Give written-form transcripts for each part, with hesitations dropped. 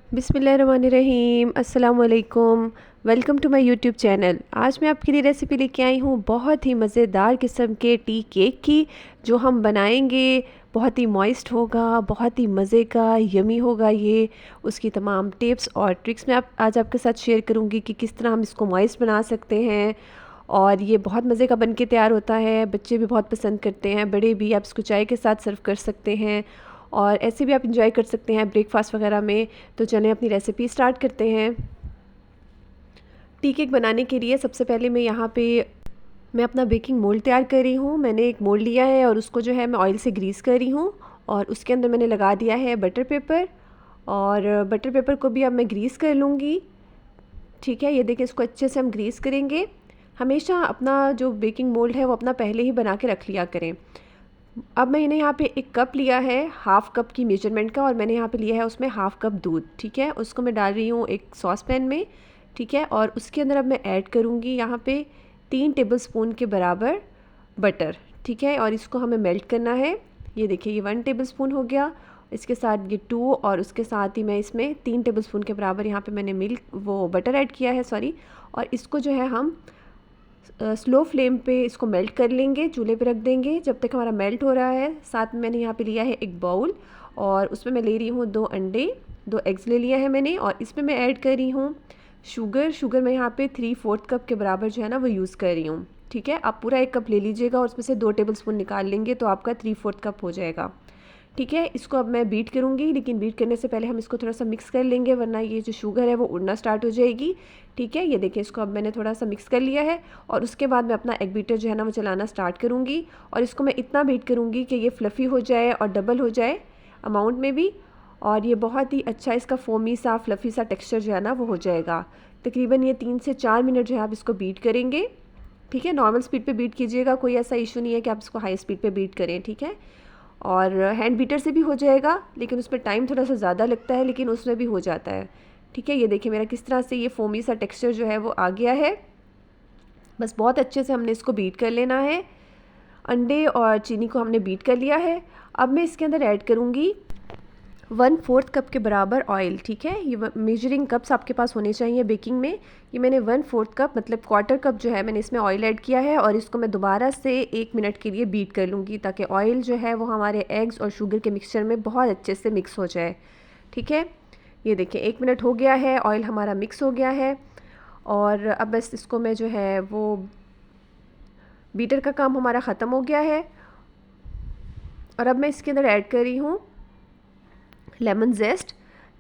बिस्मिल्लाहिर्रहमानिर्रहीम, अस्सलामुअलैकुम। Welcome to my YouTube channel. आज मैं आपके लिए रेसिपी लेके आई हूँ बहुत ही मज़ेदार किस्म के टी केक की, जो हम बनाएंगे। बहुत ही मॉइस्ट होगा, बहुत ही मज़े का, यमी होगा ये। उसकी तमाम टिप्स और ट्रिक्स मैं आज आपके साथ शेयर करूँगी कि किस तरह हम इसको मॉइस्ट बना सकते हैं। और ये बहुत मज़े का बन के तैयार होता है, बच्चे भी बहुत पसंद करते हैं, बड़े भी। आप इसको चाय के साथ सर्व कर सकते हैं और ऐसे भी आप इंजॉय कर सकते हैं ब्रेकफास्ट वगैरह में। तो चलें अपनी रेसिपी स्टार्ट करते हैं। टी केक बनाने के लिए सबसे पहले मैं अपना बेकिंग मोल्ड तैयार कर रही हूँ। मैंने एक मोल्ड लिया है और उसको जो है मैं ऑयल से ग्रीस कर रही हूँ और उसके अंदर मैंने लगा दिया है बटर पेपर। और बटर पेपर को भी अब मैं ग्रीस कर लूँगी। ठीक है, ये देखिए, इसको अच्छे से हम ग्रीस करेंगे। हमेशा अपना जो बेकिंग मोल्ड है वो अपना पहले ही बना के रख लिया करें। अब मैंने यहाँ पे एक कप लिया है, हाफ़ कप की मेजरमेंट का, और मैंने यहाँ पे लिया है उसमें हाफ़ कप दूध। ठीक है, उसको मैं डाल रही हूँ एक सॉस पैन में। ठीक है, और उसके अंदर अब मैं ऐड करूँगी यहाँ पे 3 टेबलस्पून के बराबर बटर। ठीक है, और इसको हमें मेल्ट करना है। ये देखिए, ये 1 टेबलस्पून हो गया। इसके साथ ये 2, और उसके साथ ही मैं इसमें 3 टेबलस्पून के बराबर यहाँ पे मैंने बटर ऐड किया है, सॉरी। और इसको जो है हम स्लो फ्लेम पे इसको मेल्ट कर लेंगे, चूल्हे पे रख देंगे जब तक हमारा मेल्ट हो रहा है। साथ में मैंने यहाँ पे लिया है एक बाउल और उसमें मैं ले रही हूँ 2 अंडे, 2 एग्स ले लिया है मैंने। और इसमें मैं ऐड कर रही हूँ शुगर मैं यहाँ पे 3/4 कप के बराबर जो है ना वो यूज़ कर रही हूँ। ठीक है, आप पूरा 1 कप ले लीजिएगा और उसमें से 2 टेबलस्पून निकाल लेंगे तो आपका 3/4 कप हो जाएगा। ठीक है, इसको अब मैं बीट करूँगी, लेकिन बीट करने से पहले हम इसको थोड़ा सा मिक्स कर लेंगे, वरना ये जो शुगर है वो उड़ना स्टार्ट हो जाएगी। ठीक है, ये देखिए, इसको अब मैंने थोड़ा सा मिक्स कर लिया है और उसके बाद मैं अपना एग बीटर जो है ना वो चलाना स्टार्ट करूँगी। और इसको मैं इतना बीट करूँगी कि ये फ्लफ़ी हो जाए और डबल हो जाए अमाउंट में भी। और ये बहुत ही अच्छा इसका फोमी सा फ्लफ़ी सा टेक्स्चर जो है ना वो हो जाएगा। तकरीबन ये 3 से 4 मिनट जो है आप इसको बीट करेंगे। ठीक है, नॉर्मल स्पीड पे बीट कीजिएगा, कोई ऐसा इशू नहीं है कि आप इसको हाई स्पीड पे बीट करें। ठीक है, और हैंड बीटर से भी हो जाएगा, लेकिन उसमें टाइम थोड़ा सा ज़्यादा लगता है, लेकिन उसमें भी हो जाता है। ठीक है, ये देखिए मेरा किस तरह से ये फोमी सा टेक्सचर जो है वो आ गया है। बस बहुत अच्छे से हमने इसको बीट कर लेना है। अंडे और चीनी को हमने बीट कर लिया है। अब मैं इसके अंदर ऐड करूँगी 1/4 कप के बराबर ऑयल। ठीक है, ये मेजरिंग कप्स आपके पास होने चाहिए बेकिंग में। ये मैंने 1/4 कप मतलब क्वार्टर कप जो है मैंने इसमें ऑयल ऐड किया है और इसको मैं दोबारा से 1 मिनट के लिए बीट कर लूँगी, ताकि ऑयल जो है वो हमारे एग्स और शुगर के मिक्सचर में बहुत अच्छे से मिक्स हो जाए। ठीक है, ये देखिए 1 मिनट हो गया है, ऑयल हमारा मिक्स हो गया है। और अब बस इसको मैं जो है वो बीटर का काम हमारा ख़त्म हो गया है। और अब मैं इसके अंदर ऐड कर रही हूँ लेमन जेस्ट।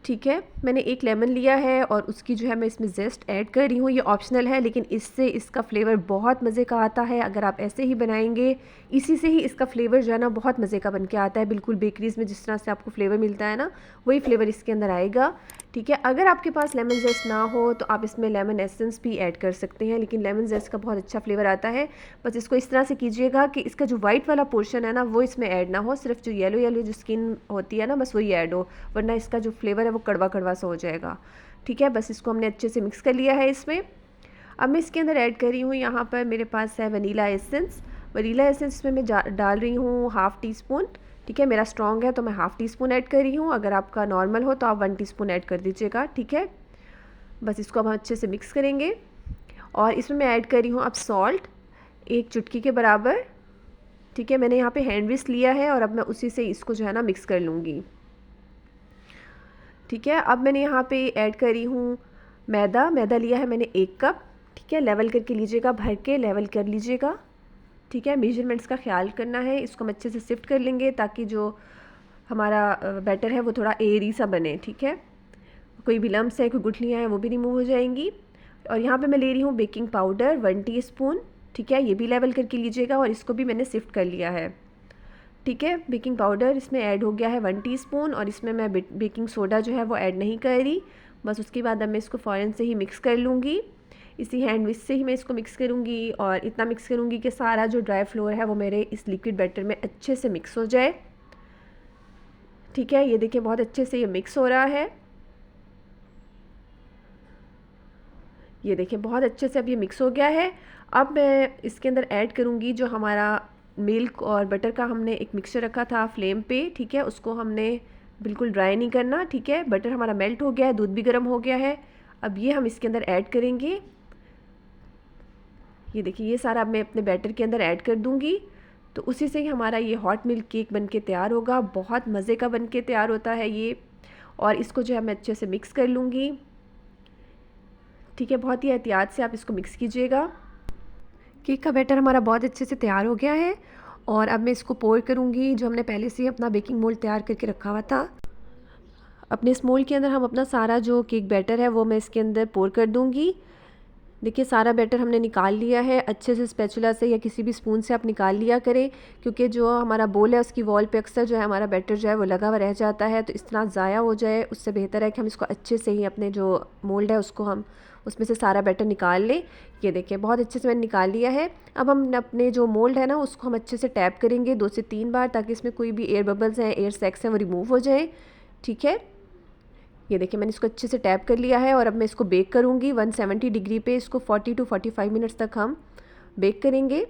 ठीक है, मैंने एक लेमन लिया है और उसकी जो है मैं इसमें जेस्ट ऐड कर रही हूँ। ये ऑप्शनल है, लेकिन इससे इसका फ्लेवर बहुत मज़े का आता है। अगर आप ऐसे ही बनाएंगे, इसी से ही इसका फ्लेवर जो है ना बहुत मज़े का बन के आता है। बिल्कुल बेकरीज़ में जिस तरह से आपको फ्लेवर मिलता है ना, वही फ्लेवर इसके अंदर आएगा। ठीक है, अगर आपके पास लेमन जेस्ट ना हो तो आप इसमें लेमन एसेंस भी ऐड कर सकते हैं, लेकिन लेमन जेस्ट का बहुत अच्छा फ्लेवर आता है। बस इसको इस तरह से कीजिएगा कि इसका जो वाइट वाला पोर्शन है ना वो इसमें ऐड ना हो, सिर्फ जो येलो येलो जो स्किन होती है ना बस वही ऐड हो, वरना इसका जो फ्लेवर है वो कड़वा कड़वा सा हो जाएगा। ठीक है, बस इसको हमने अच्छे से मिक्स कर लिया है इसमें। अब मैं इसके अंदर ऐड कर रही हूँ, यहाँ पर मेरे पास है वनीला एसेंस। वनीला एसेंस में मैं डाल रही हूँ 1/2 टीस्पून। ठीक है, मेरा स्ट्रॉन्ग है तो मैं 1/2 टीस्पून ऐड कर रही हूँ। अगर आपका नॉर्मल हो तो आप 1 टीस्पून ऐड कर दीजिएगा। ठीक है, बस इसको अब हम अच्छे से मिक्स करेंगे। और इसमें मैं ऐड कर रही हूँ अब सॉल्ट, 1 चुटकी के बराबर। ठीक है, मैंने यहाँ पे हैंड विस्क लिया है और अब मैं उसी से इसको जो है ना मिक्स कर लूँगी। ठीक है, अब मैंने यहाँ पे ऐड करी हूँ मैदा लिया है मैंने 1 कप। ठीक है, लेवल करके लीजिएगा, भर के लेवल कर लीजिएगा। ठीक है, मेजरमेंट्स का ख्याल करना है। इसको हम अच्छे से सिफ्ट कर लेंगे ताकि जो हमारा बैटर है वो थोड़ा एयरी सा बने। ठीक है, कोई भी लम्स है, कोई गुठलियाँ हैं, वो भी रिमूव हो जाएंगी। और यहाँ पे मैं ले रही हूँ बेकिंग पाउडर 1 टीस्पून। ठीक है, ये भी लेवल करके लीजिएगा और इसको भी मैंने सिफ्ट कर लिया है। ठीक है, बेकिंग पाउडर इसमें ऐड हो गया है 1 टीस्पून और इसमें मैं बेकिंग सोडा जो है वो ऐड नहीं कर रही। बस उसके बाद अब मैं इसको फ़ौरन से ही मिक्स कर लूँगी, इसी हैंड विस्क से ही मैं इसको मिक्स करूँगी। और इतना मिक्स करूँगी कि सारा जो ड्राई फ्लोर है वो मेरे इस लिक्विड बैटर में अच्छे से मिक्स हो जाए। ठीक है, ये देखिए बहुत अच्छे से ये मिक्स हो रहा है। ये देखिए बहुत अच्छे से अब ये मिक्स हो गया है। अब मैं इसके अंदर ऐड करूँगी जो हमारा मिल्क और बटर का हमने एक मिक्सचर रखा था फ्लेम पे। ठीक है, उसको हमने बिल्कुल ड्राई नहीं करना, ठीक है। बटर हमारा मेल्ट हो गया है, दूध भी गर्म हो गया है। अब ये हम इसके अंदर ऐड करेंगे। ये देखिए ये सारा अब मैं अपने बैटर के अंदर ऐड कर दूंगी। तो उसी से ही हमारा ये हॉट मिल्क केक बनके तैयार होगा। बहुत मज़े का बनके तैयार होता है ये। और इसको जो है मैं अच्छे से मिक्स कर लूँगी, ठीक है। बहुत ही एहतियात से आप इसको मिक्स कीजिएगा। केक का बैटर हमारा बहुत अच्छे से तैयार हो गया है और अब मैं इसको पोर करूँगी, जो हमने पहले से ही अपना बेकिंग मोल्ड तैयार करके रखा हुआ था। अपने इस मोल्ड के अंदर हम अपना सारा जो केक बैटर है वो मैं इसके अंदर पोर कर दूँगी। देखिए सारा बैटर हमने निकाल लिया है। अच्छे से स्पैचुला से या किसी भी स्पून से आप निकाल लिया करें, क्योंकि जो हमारा बोल है उसकी वॉल पे अक्सर जो है हमारा बैटर जो है वो लगा हुआ रह जाता है। तो इस तरह ज़ाया हो जाए उससे बेहतर है कि हम इसको अच्छे से ही अपने जो मोल्ड है उसको हम उसमें से सारा बैटर निकाल लें। ये देखिए बहुत अच्छे से मैंने निकाल लिया है। अब हम अपने जो मोल्ड है ना उसको हम अच्छे से टैप करेंगे 2 से 3 बार, ताकि इसमें कोई भी एयर बबल्स हैं, एयर सैक्स हैं, वो रिमूव हो जाए, ठीक है। ये देखिए मैंने इसको अच्छे से टैप कर लिया है और अब मैं इसको बेक करूँगी 170 डिग्री पे। इसको 40 to 45 मिनट्स तक हम बेक करेंगे।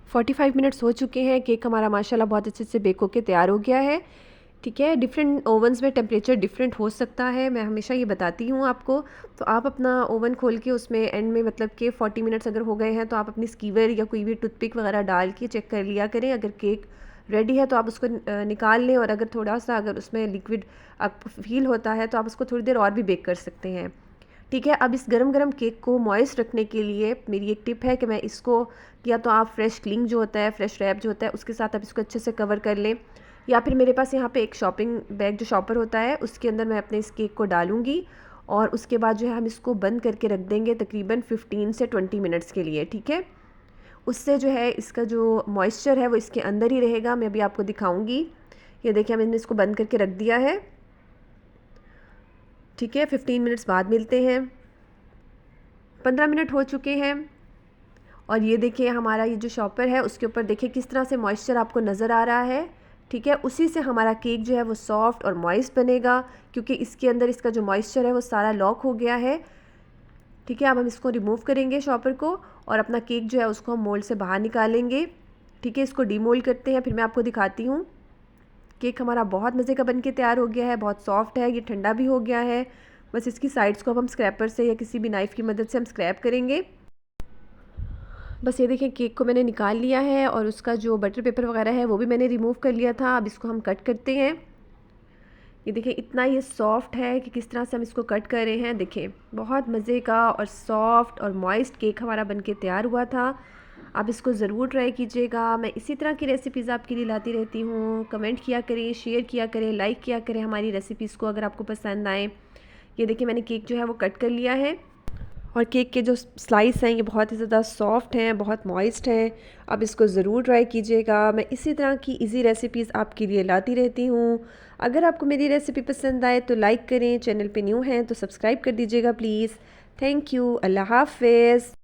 45 मिनट्स हो चुके हैं। केक हमारा माशाल्लाह बहुत अच्छे से बेक होके तैयार हो गया है, ठीक है। डिफरेंट ओवन्स में टेम्परेचर डिफरेंट हो सकता है, मैं हमेशा ये बताती हूँ आपको। तो आप अपना ओवन खोल के उसमें एंड में मतलब कि 40 मिनट्स अगर हो गए हैं तो आप अपनी स्कीवर या कोई भी टूथपिक वगैरह डाल के चेक कर लिया करें। अगर केक रेडी है तो आप उसको निकाल लें, और अगर थोड़ा सा अगर उसमें लिक्विड आपको फील होता है तो आप उसको थोड़ी देर और भी बेक कर सकते हैं, ठीक है। अब इस गरम गरम केक को मॉइस्ट रखने के लिए मेरी एक टिप है कि मैं इसको, या तो आप फ्रेश क्लिंग जो होता है, फ्रेश रैप जो होता है, उसके साथ आप इसको अच्छे से कवर कर लें, या फिर मेरे पास यहाँ पे एक शॉपिंग बैग जो शॉपर होता है उसके अंदर मैं अपने इस केक को डालूँगी। और उसके बाद जो है हम इसको बंद करके रख देंगे तकरीबन 15 से 20 मिनट्स के लिए, ठीक है। उससे जो है इसका जो मॉइस्चर है वो इसके अंदर ही रहेगा। मैं अभी आपको दिखाऊंगी। ये देखिए मैंने इसको बंद करके रख दिया है, ठीक है। 15 मिनट्स बाद मिलते हैं। 15 मिनट हो चुके हैं और ये देखिए हमारा ये जो शॉपर है उसके ऊपर देखिए किस तरह से मॉइस्चर आपको नज़र आ रहा है, ठीक है। उसी से हमारा केक जो है वो सॉफ्ट और मॉइस्ट बनेगा, क्योंकि इसके अंदर इसका जो मॉइस्चर है वो सारा लॉक हो गया है, ठीक है। अब हम इसको रिमूव करेंगे शॉपर को और अपना केक जो है उसको हम मोल्ड से बाहर निकालेंगे, ठीक है। इसको डीमोल्ड करते हैं, फिर मैं आपको दिखाती हूँ। केक हमारा बहुत मज़े का बनके तैयार हो गया है, बहुत सॉफ्ट है, ये ठंडा भी हो गया है। बस इसकी साइड्स को अब हम स्क्रैपर से या किसी भी नाइफ़ की मदद से हम स्क्रैप करेंगे। बस ये देखिए केक को मैंने निकाल लिया है और उसका जो बटर पेपर वगैरह है वो भी मैंने रिमूव कर लिया था। अब इसको हम कट करते हैं। ये देखिए इतना ये सॉफ्ट है कि किस तरह से हम इसको कट कर रहे हैं। देखिए बहुत मज़े का और सॉफ्ट और मॉइस्ट केक हमारा बनके तैयार हुआ था। आप इसको ज़रूर ट्राई कीजिएगा। मैं इसी तरह की रेसिपीज़ आपके लिए लाती रहती हूँ। कमेंट किया करें, शेयर किया करें, लाइक किया करें हमारी रेसिपीज़ को अगर आपको पसंद आए। ये देखिए मैंने केक जो है वो कट कर लिया है और केक के जो स्लाइस हैं ये बहुत ही ज़्यादा सॉफ्ट हैं, बहुत मॉइस्ट हैं। आप इसको ज़रूर ट्राई कीजिएगा। मैं इसी तरह की इजी रेसिपीज़ आपके लिए लाती रहती हूँ। अगर आपको मेरी रेसिपी पसंद आए तो लाइक करें, चैनल पे न्यू हैं तो सब्सक्राइब कर दीजिएगा प्लीज़। Thank you. अल्लाह हाफ़िज़।